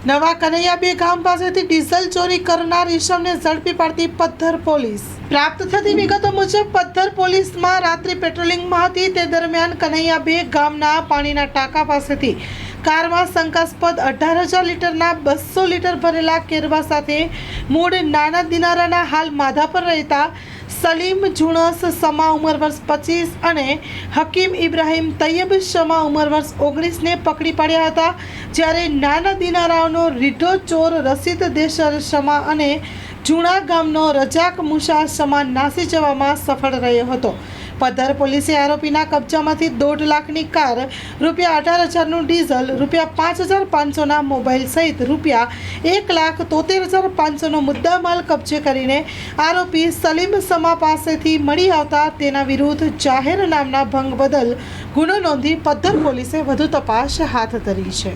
નવા કનૈયાબે ગામ પાસેથી ડીઝલ ચોરી કરનાર ઈસમને ઝડપી પાડતી પથ્થર પોલીસ। પ્રાપ્ત થતી વિગતો મુજબ પથ્થર પોલીસમાં રાત્રિ પેટ્રોલિંગમાં હતી તે દરમિયાન કનૈયાબે ગામના પાણીના ટાંકા પાસેથી કારમાં શંકાસ્પદ 18,000 લીટરના 200 લીટર ભરેલા કેરવા સાથે મૂળ નાના દિનારાના હાલ માધાપર રહેતા સલીમ જુણસ સમા ઉંમર વર્ષ 25 અને હકીમ ઇબ્રાહીમ તૈયબ શમા ઉંમર વર્ષ 19 ને પકડી પાડ્યા હતા, જ્યારે નાના દિનારાઓનો રીઢો ચોર રસીદ દેશર શમા અને જૂણા ગામનો રજાક મુશા શમા નાસી જવામાં સફળ રહ્યો હતો। પદ્ધર પોલીસે આરોપીના કબજામાંથી 1.5 લાખની કાર, ₹18,000નું ડીઝલ, ₹5,500ના મોબાઈલ સહિત ₹1,73,500નો મુદ્દામાલ કબજે કરીને આરોપી સલીમ સમા પાસેથી મળી આવતા તેના વિરુદ્ધ જાહેરનામના ભંગ બદલ ગુનો નોંધી પદ્ધર પોલીસે વધુ તપાસ હાથ ધરી છે।